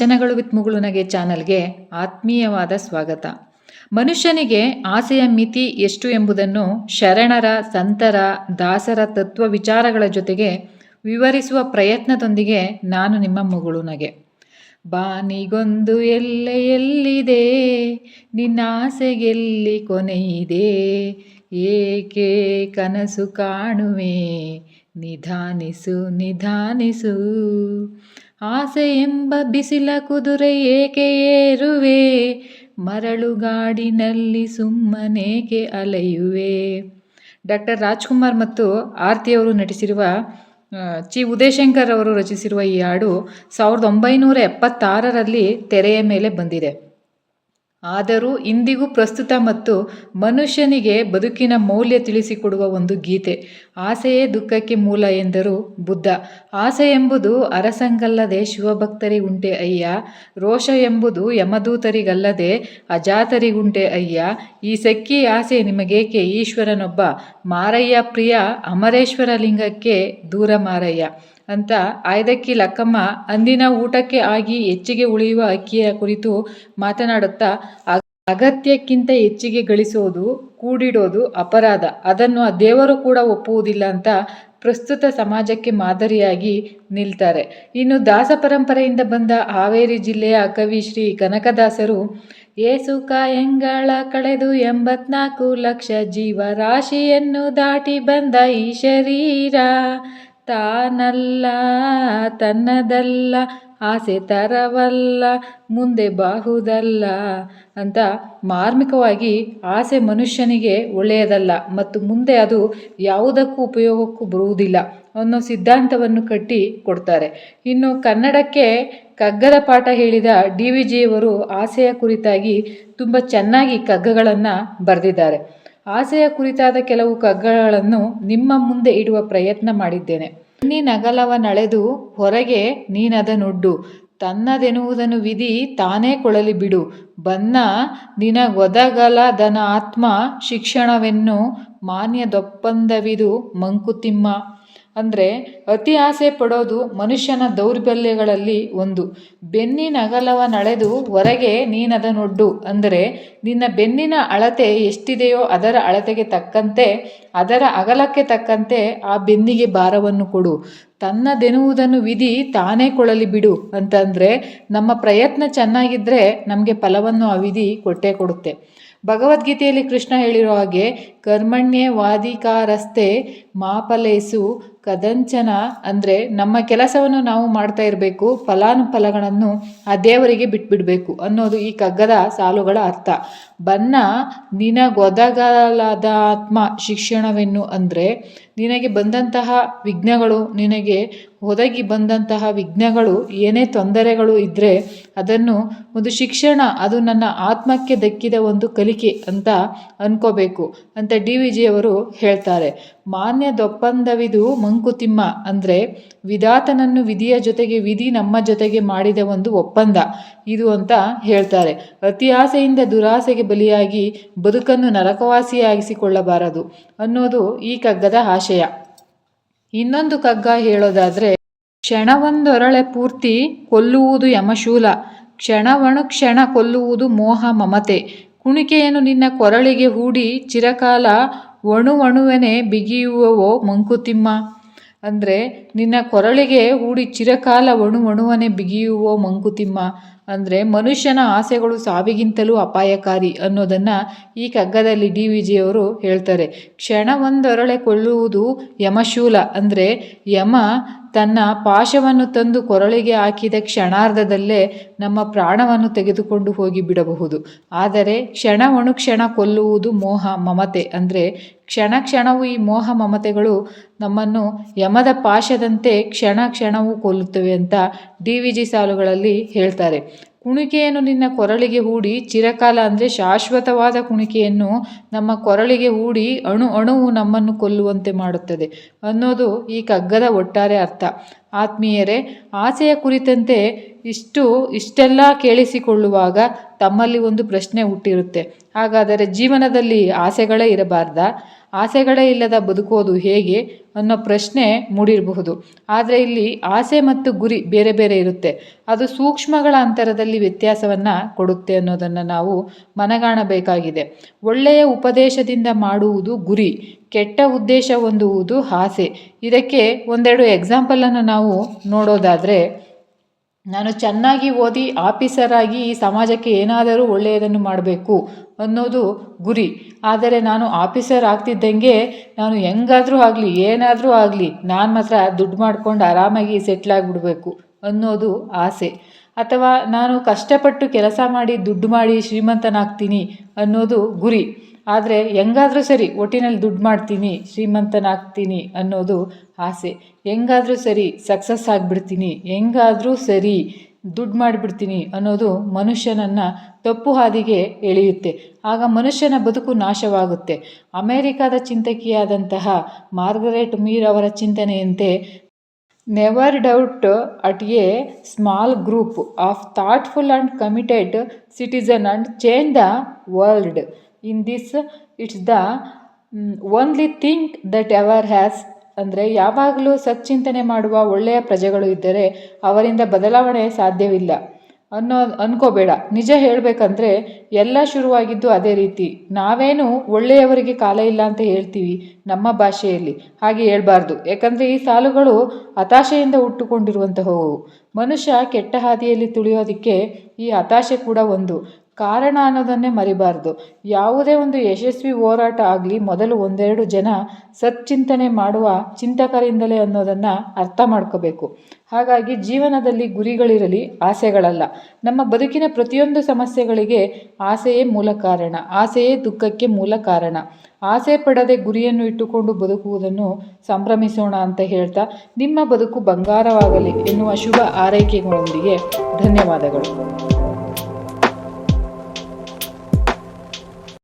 ವಚನಗಳು ವಿತ್ ಮುಗುಳುನಗೆ ಚಾನಲ್ಗೆ ಆತ್ಮೀಯವಾದ ಸ್ವಾಗತ. ಮನುಷ್ಯನಿಗೆ ಆಸೆಯ ಮಿತಿ ಎಷ್ಟು ಎಂಬುದನ್ನು ಶರಣರ, ಸಂತರ, ದಾಸರ ತತ್ವ ವಿಚಾರಗಳ ಜೊತೆಗೆ ವಿವರಿಸುವ ಪ್ರಯತ್ನದೊಂದಿಗೆ ನಾನು ನಿಮ್ಮ ಮುಗುಳುನಗೆ. ಬಾನಿಗೊಂದು ಎಲ್ಲೆಯಲ್ಲಿದೆ, ನಿನ್ನ ಆಸೆಗೆಲ್ಲಿ ಕೊನೆಯಿದೆ, ಏಕೆ ಕನಸು ಕಾಣುವೆ, ನಿಧಾನಿಸು ನಿಧಾನಿಸು, ಆಸೆ ಎಂಬ ಬಿಸಿಲ ಕುದುರೆ ಏಕೆ ಏರುವೆ, ಮರಳುಗಾಡಿನಲ್ಲಿ ಸುಮ್ಮನೇಕೆ ಅಲೆಯುವೆ. ಡಾಕ್ಟರ್ ರಾಜ್ಕುಮಾರ್ ಮತ್ತು ಆರ್ತಿಯವರು ನಟಿಸಿರುವ ಚಿ ಉದಯಶಂಕರ್ ಅವರು ರಚಿಸಿರುವ ಈ ಹಾಡು 1976ರಲ್ಲಿ ತೆರೆಯ ಮೇಲೆ ಬಂದಿದೆ. ಆದರೂ ಇಂದಿಗೂ ಪ್ರಸ್ತುತ ಮತ್ತು ಮನುಷ್ಯನಿಗೆ ಬದುಕಿನ ಮೌಲ್ಯ ತಿಳಿಸಿಕೊಡುವ ಒಂದು ಗೀತೆ. ಆಸೆಯೇ ದುಃಖಕ್ಕೆ ಮೂಲ ಎಂದರು ಬುದ್ಧ. ಆಸೆ ಎಂಬುದು ಅರಸಂಗಲ್ಲದೆ ಶಿವಭಕ್ತರಿಗುಂಟೆ ಅಯ್ಯ, ರೋಷ ಎಂಬುದು ಯಮದೂತರಿಗಲ್ಲದೆ ಅಜಾತರಿಗುಂಟೆ ಅಯ್ಯ, ಈ ಸಕ್ಕಿ ಆಸೆ ನಿಮಗೇಕೆ ಈಶ್ವರನೊಬ್ಬ, ಮಾರಯ್ಯ ಪ್ರಿಯ ಅಮರೇಶ್ವರ ಲಿಂಗಕ್ಕೆ ದೂರ ಮಾರಯ್ಯ ಅಂತ ಆಯ್ದಕ್ಕಿ ಲಕ್ಕಮ್ಮ ಅಂದಿನ ಊಟಕ್ಕೆ ಆಗಿ ಹೆಚ್ಚಿಗೆ ಉಳಿಯುವ ಅಕ್ಕಿಯ ಕುರಿತು ಮಾತನಾಡುತ್ತಾ, ಅಗತ್ಯಕ್ಕಿಂತ ಹೆಚ್ಚಿಗೆ ಗಳಿಸೋದು, ಕೂಡಿಡೋದು ಅಪರಾಧ, ಅದನ್ನು ಆ ದೇವರು ಕೂಡ ಒಪ್ಪುವುದಿಲ್ಲ ಅಂತ ಪ್ರಸ್ತುತ ಸಮಾಜಕ್ಕೆ ಮಾದರಿಯಾಗಿ ನಿಲ್ತಾರೆ. ಇನ್ನು ದಾಸ ಪರಂಪರೆಯಿಂದ ಬಂದ ಹಾವೇರಿ ಜಿಲ್ಲೆಯ ಕವಿ ಶ್ರೀ ಕನಕದಾಸರು, ಏಸುಕ ಎಂಗಳ ಕಳೆದು 84 ಲಕ್ಷ ಜೀವರಾಶಿಯನ್ನು ದಾಟಿ ಬಂದ ಈ ಶರೀರ, ತಾನಲ್ಲ ತನ್ನದಲ್ಲ, ಆಸೆ ತರವಲ್ಲ, ಮುಂದೆ ಬಾಹುದಲ್ಲ ಅಂತ ಮಾರ್ಮಿಕವಾಗಿ ಆಸೆ ಮನುಷ್ಯನಿಗೆ ಒಳ್ಳೆಯದಲ್ಲ ಮತ್ತು ಮುಂದೆ ಅದು ಯಾವುದಕ್ಕೂ ಉಪಯೋಗಕ್ಕೂ ಬರುವುದಿಲ್ಲ ಅನ್ನೋ ಸಿದ್ಧಾಂತವನ್ನು ಕಟ್ಟಿ ಕೊಡ್ತಾರೆ. ಇನ್ನು ಕನ್ನಡಕ್ಕೆ ಕಗ್ಗದ ಪಾಠ ಹೇಳಿದ DVಜಿಯವರು ಆಸೆಯ ಕುರಿತಾಗಿ ತುಂಬ ಚೆನ್ನಾಗಿ ಕಗ್ಗಗಳನ್ನು ಬರೆದಿದ್ದಾರೆ. ಆಸೆಯ ಕುರಿತಾದ ಕೆಲವು ಕಗ್ಗಗಳನ್ನು ನಿಮ್ಮ ಮುಂದೆ ಇಡುವ ಪ್ರಯತ್ನ ಮಾಡಿದ್ದೇನೆ. ನಗಲವ ನಳೆದು ಹೊರಗೆ ನೀನದನೊಡ್ಡು, ತನ್ನದೆನ್ನುವುದನ್ನು ವಿಧಿ ತಾನೇ ಕೊಳಲಿ ಬಿಡು, ಬನ್ನ ನಿನಗೊದಗಲದನ ಆತ್ಮ ಶಿಕ್ಷಣವೆನ್ನು, ಮಾನ್ಯದೊಪ್ಪಂದವಿದು ಮಂಕುತಿಮ್ಮ. ಅಂದರೆ ಅತಿ ಆಸೆ ಪಡೋದು ಮನುಷ್ಯನ ದೌರ್ಬಲ್ಯಗಳಲ್ಲಿ ಒಂದು. ಬೆನ್ನಿನ ಅಗಲವ ನಳೆದು ಹೊರಗೆ ನೀನದನೊಡ್ಡು ಅಂದರೆ ನಿನ್ನ ಬೆನ್ನಿನ ಅಳತೆ ಎಷ್ಟಿದೆಯೋ ಅದರ ಅಳತೆಗೆ ತಕ್ಕಂತೆ, ಅದರ ಅಗಲಕ್ಕೆ ತಕ್ಕಂತೆ ಆ ಬೆನ್ನಿಗೆ ಭಾರವನ್ನು ಕೊಡು. ತನ್ನದೆನ್ನುವುದನ್ನು ವಿಧಿ ತಾನೇ ಕೊಳಲಿ ಬಿಡು ಅಂತಂದರೆ ನಮ್ಮ ಪ್ರಯತ್ನ ಚೆನ್ನಾಗಿದ್ದರೆ ನಮಗೆ ಫಲವನ್ನು ಆ ವಿಧಿ ಕೊಟ್ಟೇ ಕೊಡುತ್ತೆ. ಭಗವದ್ಗೀತೆಯಲ್ಲಿ ಕೃಷ್ಣ ಹೇಳಿರೋ ಹಾಗೆ, ಕರ್ಮಣ್ಯೇ ವಾಧಿಕಾರಸ್ತೆ ಮಾ ಫಲೇಸು ಕದಂಚನ, ಅಂದರೆ ನಮ್ಮ ಕೆಲಸವನ್ನು ನಾವು ಮಾಡ್ತಾ ಇರಬೇಕು, ಫಲಾನುಫಲಗಳನ್ನು ಆ ದೇವರಿಗೆ ಬಿಟ್ಬಿಡಬೇಕು ಅನ್ನೋದು ಈ ಕಗ್ಗದ ಸಾಲುಗಳ ಅರ್ಥ. ಬನ್ನ ನಿನಗೊದಗಲದ ಆತ್ಮ ಶಿಕ್ಷಣವೆನ್ನು ಅಂದರೆ ನಿನಗೆ ಬಂದಂತಹ ವಿಘ್ನಗಳು, ನಿನಗೆ ಒದಗಿ ಬಂದಂತಹ ವಿಘ್ನಗಳು, ಏನೇ ತೊಂದರೆಗಳು ಇದ್ದರೆ ಅದನ್ನು ಒಂದು ಶಿಕ್ಷಣ, ಅದು ನನ್ನ ಆತ್ಮಕ್ಕೆ ದಕ್ಕಿದ ಒಂದು ಕಲಿಕೆ ಅಂತ ಅನ್ಕೋಬೇಕು ಅಂತ DVಜಿಯವರು ಹೇಳ್ತಾರೆ. ಮಾನ್ಯದೊಪ್ಪಂದವಿದು ಮಂಕುತಿಮ್ಮ ಅಂದರೆ ವಿಧಾತನನ್ನು ವಿಧಿಯ ಜೊತೆಗೆ ವಿಧಿ ನಮ್ಮ ಜೊತೆಗೆ ಮಾಡಿದ ಒಂದು ಒಪ್ಪಂದ ಇದು ಅಂತ ಹೇಳ್ತಾರೆ. ಅತಿ ಆಸೆಯಿಂದ ದುರಾಸೆಗೆ ಬಲಿಯಾಗಿ ಬದುಕನ್ನು ನರಕವಾಸಿಯಾಗಿಸಿಕೊಳ್ಳಬಾರದು ಅನ್ನೋದು ಈ ಕಗ್ಗದ ಆಶಯ. ಇನ್ನೊಂದು ಕಗ್ಗ ಹೇಳೋದಾದರೆ, ಕ್ಷಣವೊಂದೊರಳೆ ಪೂರ್ತಿ ಕೊಲ್ಲುವುದು ಯಮಶೂಲ, ಕ್ಷಣವಣು ಕ್ಷಣ ಕೊಲ್ಲುವುದು ಮೋಹ ಮಮತೆ, ಕುಣಿಕೆಯನ್ನು ನಿನ್ನ ಕೊರಳಿಗೆ ಹೂಡಿ ಚಿರಕಾಲ ಒಣುವಣುವನೆ ಬಿಗಿಯುವವೋ ಮಂಕುತಿಮ್ಮ. ಅಂದರೆ ನಿನ್ನ ಕೊರಳಿಗೆ ಹೂಡಿ ಚಿರಕಾಲ ಒಣುವಣುವನೆ ಬಿಗಿಯುವೋ ಮಂಕುತಿಮ್ಮ ಅಂದರೆ ಮನುಷ್ಯನ ಆಸೆಗಳು ಸಾವಿಗಿಂತಲೂ ಅಪಾಯಕಾರಿ ಅನ್ನೋದನ್ನು ಈ ಕಗ್ಗದಲ್ಲಿ DVಜಿಯವರು ಹೇಳ್ತಾರೆ. ಕ್ಷಣವೊಂದೊರಳೆ ಕೊಳ್ಳುವುದು ಯಮಶೂಲ ಅಂದರೆ ಯಮ ತನ್ನ ಪಾಶವನ್ನು ತಂದು ಕೊರಳಿಗೆ ಹಾಕಿದ ಕ್ಷಣಾರ್ಧದಲ್ಲೇ ನಮ್ಮ ಪ್ರಾಣವನ್ನು ತೆಗೆದುಕೊಂಡು ಹೋಗಿ ಬಿಡಬಹುದು. ಆದರೆ ಕ್ಷಣ ಕೊಲ್ಲುವುದು ಮೋಹ ಮಮತೆ ಅಂದರೆ ಕ್ಷಣ ಕ್ಷಣವೂ ಈ ಮೋಹ ಮಮತೆಗಳು ನಮ್ಮನ್ನು ಯಮದ ಪಾಶದಂತೆ ಕ್ಷಣವೂ ಕೊಲ್ಲುತ್ತವೆ ಅಂತ DVಜಿ ಸಾಲುಗಳಲ್ಲಿ ಹೇಳ್ತಾರೆ. ಕುಣಿಕೆಯನ್ನು ನಿನ್ನ ಕೊರಳಿಗೆ ಹೂಡಿ ಚಿರಕಾಲ ಅಂದರೆ ಶಾಶ್ವತವಾದ ಕುಣಿಕೆಯನ್ನು ನಮ್ಮ ಕೊರಳಿಗೆ ಹೂಡಿ ಅಣುವು ನಮ್ಮನ್ನು ಕೊಲ್ಲುವಂತೆ ಮಾಡುತ್ತದೆ ಅನ್ನೋದು ಈ ಕಗ್ಗದ ಒಟ್ಟಾರೆ ಅರ್ಥ. ಆತ್ಮೀಯರೇ, ಆಸೆಯ ಕುರಿತಂತೆ ಇಷ್ಟೆಲ್ಲ ಕೇಳಿಸಿಕೊಳ್ಳುವಾಗ ತಮ್ಮಲ್ಲಿ ಒಂದು ಪ್ರಶ್ನೆ ಹುಟ್ಟಿರುತ್ತೆ. ಹಾಗಾದರೆ ಜೀವನದಲ್ಲಿ ಆಸೆಗಳೇ ಇರಬಾರ್ದಾ? ಆಸೆಗಳೇ ಇಲ್ಲದ ಬದುಕೋದು ಹೇಗೆ ಅನ್ನೋ ಪ್ರಶ್ನೆ ಮೂಡಿರಬಹುದು. ಆದರೆ ಇಲ್ಲಿ ಆಸೆ ಮತ್ತು ಗುರಿ ಬೇರೆ ಬೇರೆ ಇರುತ್ತೆ. ಅದು ಸೂಕ್ಷ್ಮಗಳ ಅಂತರದಲ್ಲಿ ವ್ಯತ್ಯಾಸವನ್ನು ಕೊಡುತ್ತೆ ಅನ್ನೋದನ್ನು ನಾವು ಮನಗಾಣಬೇಕಾಗಿದೆ. ಒಳ್ಳೆಯ ಉಪದೇಶದಿಂದ ಮಾಡುವುದು ಗುರಿ, ಕೆಟ್ಟ ಉದ್ದೇಶ ಹೊಂದುವುದು ಆಸೆ. ಇದಕ್ಕೆ ಒಂದೆರಡು ಎಕ್ಸಾಂಪಲನ್ನು ನಾವು ನೋಡೋದಾದರೆ, ನಾನು ಚೆನ್ನಾಗಿ ಓದಿ ಆಫೀಸರ್ ಆಗಿ ಈ ಸಮಾಜಕ್ಕೆ ಏನಾದರೂ ಒಳ್ಳೆಯದನ್ನು ಮಾಡಬೇಕು ಅನ್ನೋದು ಗುರಿ. ಆದರೆ ನಾನು ಆಫೀಸರ್ ಆಗ್ತಿದ್ದಂಗೆ ನಾನು ಹೆಂಗಾದರೂ ಆಗಲಿ ಏನಾದರೂ ಆಗಲಿ ನಾನು ಮಾತ್ರ ದುಡ್ಡು ಮಾಡ್ಕೊಂಡು ಆರಾಮಾಗಿ ಸೆಟ್ಲ್ ಆಗಿಬಿಡ್ಬೇಕು ಅನ್ನೋದು ಆಸೆ. ಅಥವಾ ನಾನು ಕಷ್ಟಪಟ್ಟು ಕೆಲಸ ಮಾಡಿ ದುಡ್ಡು ಮಾಡಿ ಶ್ರೀಮಂತನಾಗ್ತೀನಿ ಅನ್ನೋದು ಗುರಿ. ಆದರೆ ಹೆಂಗಾದರೂ ಸರಿ ಒಟ್ಟಿನಲ್ಲಿ ದುಡ್ಡು ಮಾಡ್ತೀನಿ, ಶ್ರೀಮಂತನಾಗ್ತೀನಿ ಅನ್ನೋದು ಆಸೆ. ಹೆಂಗಾದರೂ ಸರಿ ಸಕ್ಸಸ್ ಆಗಿಬಿಡ್ತೀನಿ, ಹೆಂಗಾದರೂ ಸರಿ ದುಡ್ಡು ಮಾಡಿಬಿಡ್ತೀನಿ ಅನ್ನೋದು ಮನುಷ್ಯನನ್ನು ತಪ್ಪು ಹಾದಿಗೆ ಎಳೆಯುತ್ತೆ. ಆಗ ಮನುಷ್ಯನ ಬದುಕು ನಾಶವಾಗುತ್ತೆ. ಅಮೆರಿಕದ ಚಿಂತಕಿಯಾದಂತಹ ಮಾರ್ಗರೆಟ್ ಮೀರ್ ಅವರ ಚಿಂತನೆಯಂತೆ, never doubt that a small group of thoughtful and committed citizen and change the world. Indeed it's the only thing that ever has. ಅಂದರೆ ಯಾವಾಗಲೂ ಸಚ್ಚಿಂತನೆ ಮಾಡುವ ಒಳ್ಳೆಯ ಪ್ರಜೆಗಳು ಇದ್ದರೆ ಅವರಿಂದ ಬದಲಾವಣೆ ಸಾಧ್ಯವಿಲ್ಲ ಅನ್ಕೋಬೇಡ. ನಿಜ ಹೇಳಬೇಕಂದ್ರೆ ಎಲ್ಲ ಶುರುವಾಗಿದ್ದು ಅದೇ ರೀತಿ. ನಾವೇನು ಒಳ್ಳೆಯವರಿಗೆ ಕಾಲ ಇಲ್ಲ ಅಂತ ಹೇಳ್ತೀವಿ ನಮ್ಮ ಭಾಷೆಯಲ್ಲಿ, ಹಾಗೆ ಹೇಳ್ಬಾರ್ದು. ಯಾಕಂದರೆ ಈ ಸಾಲುಗಳು ಹತಾಶೆಯಿಂದ ಹುಟ್ಟುಕೊಂಡಿರುವಂತಹವು. ಮನುಷ್ಯ ಕೆಟ್ಟ ಹಾದಿಯಲ್ಲಿ ತುಳಿಯೋದಕ್ಕೆ ಈ ಹತಾಶೆ ಕೂಡ ಒಂದು ಕಾರಣ ಅನ್ನೋದನ್ನೇ ಮರಿಬಾರ್ದು. ಯಾವುದೇ ಒಂದು ಯಶಸ್ವಿ ಹೋರಾಟ ಆಗಲಿ ಮೊದಲು ಒಂದೆರಡು ಜನ ಸಚ್ಚಿಂತನೆ ಮಾಡುವ ಚಿಂತಕರಿಂದಲೇ ಅನ್ನೋದನ್ನು ಅರ್ಥ ಮಾಡ್ಕೋಬೇಕು. ಹಾಗಾಗಿ ಜೀವನದಲ್ಲಿ ಗುರಿಗಳಿರಲಿ, ಆಸೆಗಳಲ್ಲ. ನಮ್ಮ ಬದುಕಿನ ಪ್ರತಿಯೊಂದು ಸಮಸ್ಯೆಗಳಿಗೆ ಆಸೆಯೇ ಮೂಲ ಕಾರಣ, ಆಸೆಯೇ ದುಃಖಕ್ಕೆ ಮೂಲ ಕಾರಣ. ಆಸೆ ಪಡದೆ ಗುರಿಯನ್ನು ಇಟ್ಟುಕೊಂಡು ಬದುಕುವುದನ್ನು ಸಂಭ್ರಮಿಸೋಣ ಅಂತ ಹೇಳ್ತಾ, ನಿಮ್ಮ ಬದುಕು ಬಂಗಾರವಾಗಲಿ ಎನ್ನುವ ಶುಭ ಆರೈಕೆಗಳೊಂದಿಗೆ ಧನ್ಯವಾದಗಳು.